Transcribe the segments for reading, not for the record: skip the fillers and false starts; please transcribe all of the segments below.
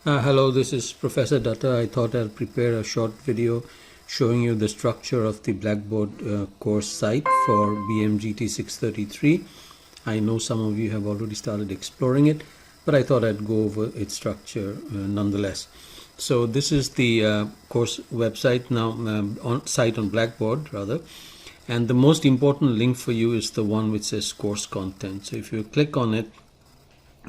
Hello, this is Professor Datta. I thought I'll prepare a short video showing you the structure of the Blackboard course site for BMGT633. I know some of you have already started exploring it, but I thought I'd go over its structure nonetheless. So this is the course website now, site on Blackboard rather, and the most important link for you is the one which says course content. So if you click on it,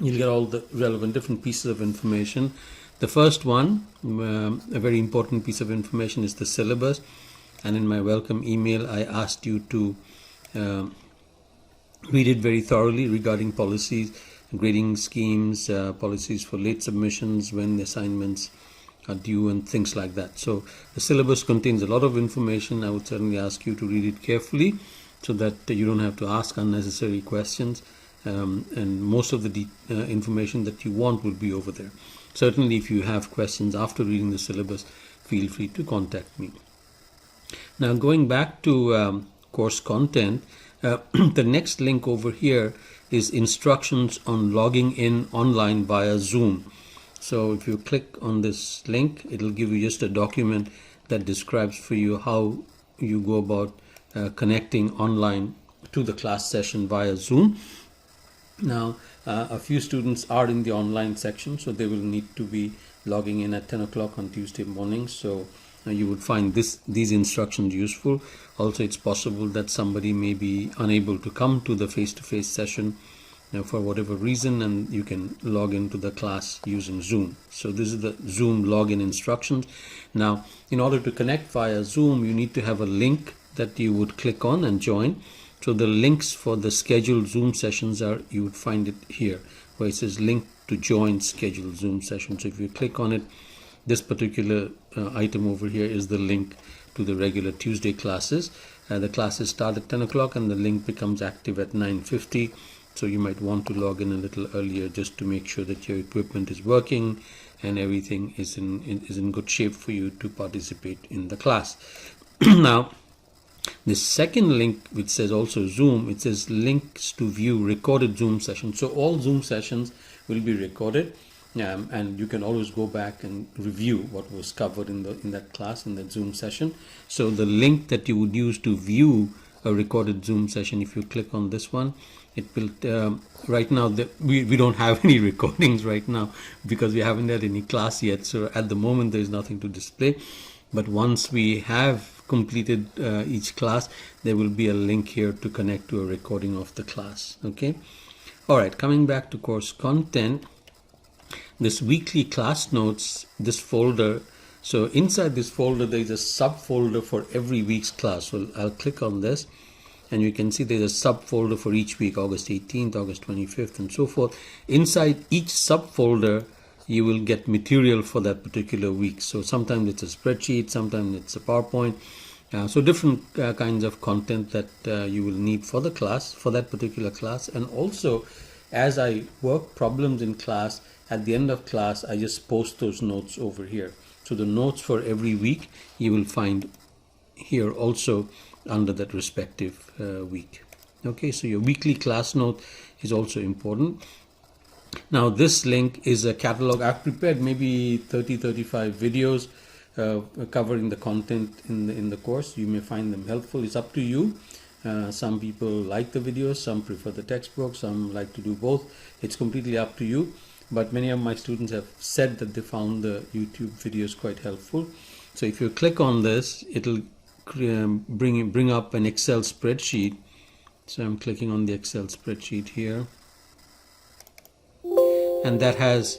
you'll get all the relevant different pieces of information. The first one, a very important piece of information, is the syllabus, and in my welcome email I asked you to read it very thoroughly regarding policies, grading schemes, policies for late submissions, when the assignments are due, and things like that. So the syllabus contains a lot of information. I would certainly ask you to read it carefully so that you don't have to ask unnecessary questions. And most of the information that you want will be over there. Certainly, if you have questions after reading the syllabus, feel free to contact me. Now, going back to course content, the next link over here is instructions on logging in online via Zoom. So if you click on this link, it will give you just a document that describes for you how you go about connecting online to the class session via Zoom. Now, a few students are in the online section, so they will need to be logging in at 10 o'clock on Tuesday morning. So you would find these instructions useful. Also, it's possible that somebody may be unable to come to the face-to-face session for whatever reason, and you can log into the class using Zoom. So this is the Zoom login instructions. Now, in order to connect via Zoom, you need to have a link that you would click on and join. So the links for the scheduled Zoom sessions are, you would find it here, where it says link to join scheduled Zoom session. So if you click on it, this particular item over here is the link to the regular Tuesday classes. The classes start at 10 o'clock and the link becomes active at 9:50. So you might want to log in a little earlier just to make sure that your equipment is working and everything is in good shape for you to participate in the class. Now, the second link, which says also Zoom, it says links to view recorded Zoom sessions. So all Zoom sessions will be recorded, and you can always go back and review what was covered in that class, in that Zoom session. So the link that you would use to view a recorded Zoom session, if you click on this one, it will right now we don't have any recordings right now because we haven't had any class yet. So at the moment there is nothing to display, but once we have completed each class, there will be a link here to connect to a recording of the class. Okay, all right, coming back to course content, this weekly class notes, this folder, so inside this folder there is a subfolder for every week's class. So I'll click on this and you can see there's a subfolder for each week, August 18th, August 25th, and so forth. Inside each subfolder you will get material for that particular week. So sometimes it's a spreadsheet, sometimes it's a PowerPoint. So different kinds of content that you will need for the class, for that particular class. And also, as I work problems in class, at the end of class, I just post those notes over here. So the notes for every week you will find here also under that respective week. Okay, so your weekly class note is also important. Now this link is a catalog. I've prepared maybe 30-35 videos covering the content in the course. You may find them helpful. It's up to you. Some people like the videos, some prefer the textbook, some like to do both. It's completely up to you. But many of my students have said that they found the YouTube videos quite helpful. So if you click on this, it'll bring up an Excel spreadsheet. So I'm clicking on the Excel spreadsheet here. And that has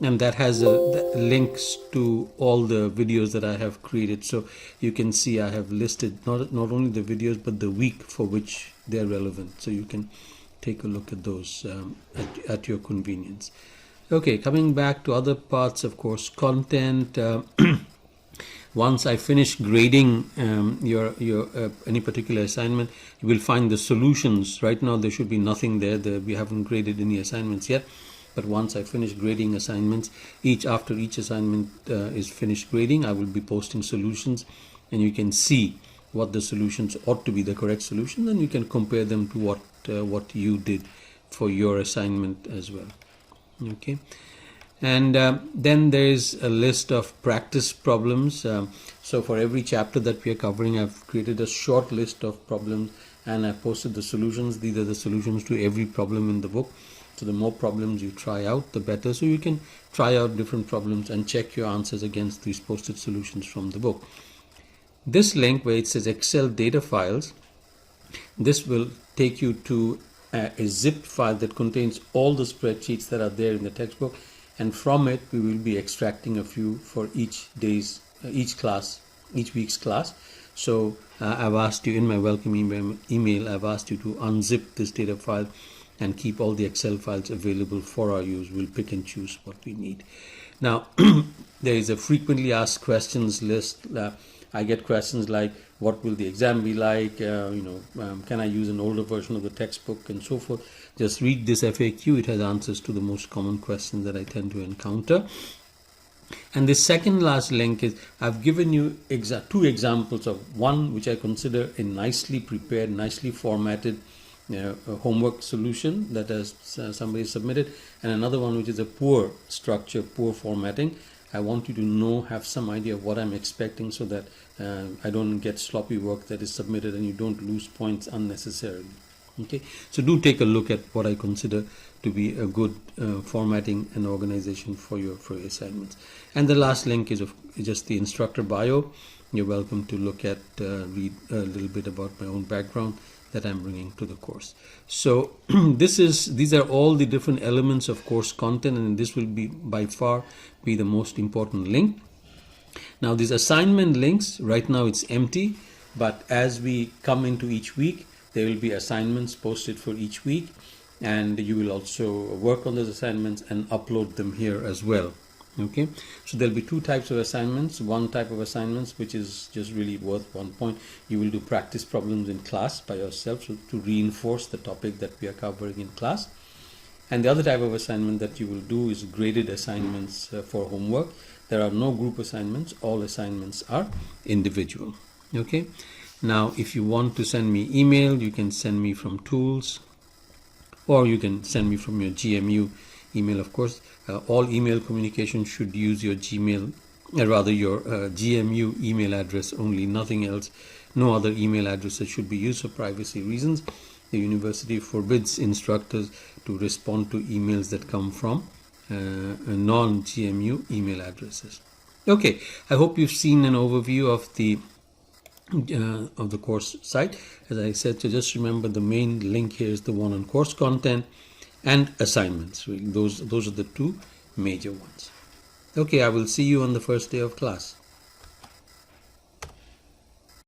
links to all the videos that I have created. So you can see I have listed not only the videos but the week for which they are relevant. So you can take a look at those at your convenience. Okay, coming back to other parts of course content. Once I finish grading your any particular assignment, you will find the solutions. Right now there should be nothing there. We haven't graded any assignments yet. But once I finish grading assignments, after each assignment is finished grading, I will be posting solutions, and you can see what the solutions ought to be, the correct solution, and you can compare them to what you did for your assignment as well. Okay. And then there is a list of practice problems. So for every chapter that we are covering, I've created a short list of problems and I've posted the solutions. These are the solutions to every problem in the book. So the more problems you try out, the better. So you can try out different problems and check your answers against these posted solutions from the book. This link where it says Excel data files, this will take you to a zipped file that contains all the spreadsheets that are there in the textbook, and from it we will be extracting a few for each week's class. So I've asked you in my welcome email, I've asked you to unzip this data file and keep all the Excel files available for our use. We'll pick and choose what we need. Now there is a frequently asked questions list. I get questions like, what will the exam be like? Can I use an older version of the textbook and so forth? Just read this FAQ. It has answers to the most common questions that I tend to encounter. And the second last link is, I've given you two examples of one which I consider a nicely prepared, nicely formatted homework solution that has somebody submitted, and another one which is a poor structure, poor formatting. I want you to have some idea of what I'm expecting, so that I don't get sloppy work that is submitted and you don't lose points unnecessarily. Okay, so do take a look at what I consider to be a good formatting and organization for your assignments. And the last link is just the instructor bio. You're welcome to look at, read a little bit about my own background that I'm bringing to the course. So these are all the different elements of course content, and this will be by far be the most important link. Now these assignment links, right now it's empty, but as we come into each week, there will be assignments posted for each week, and you will also work on those assignments and upload them here as well. Okay, so there'll be two types of assignments. One type of assignments which is just really worth 1 point. You will do practice problems in class by yourself, so to reinforce the topic that we are covering in class. And the other type of assignment that you will do is graded assignments for homework. There are no group assignments. All assignments are individual. Okay, now if you want to send me email, you can send me from Tools, or you can send me from your GMU email. Of course, all email communication should use your Gmail, your GMU email address only, nothing else. No other email addresses should be used for privacy reasons. The university forbids instructors to respond to emails that come from non-GMU email addresses. Okay, I hope you've seen an overview of the course site. As I said, so just remember the main link here is the one on course content and assignments. Those are the two major ones. Okay, I will see you on the first day of class.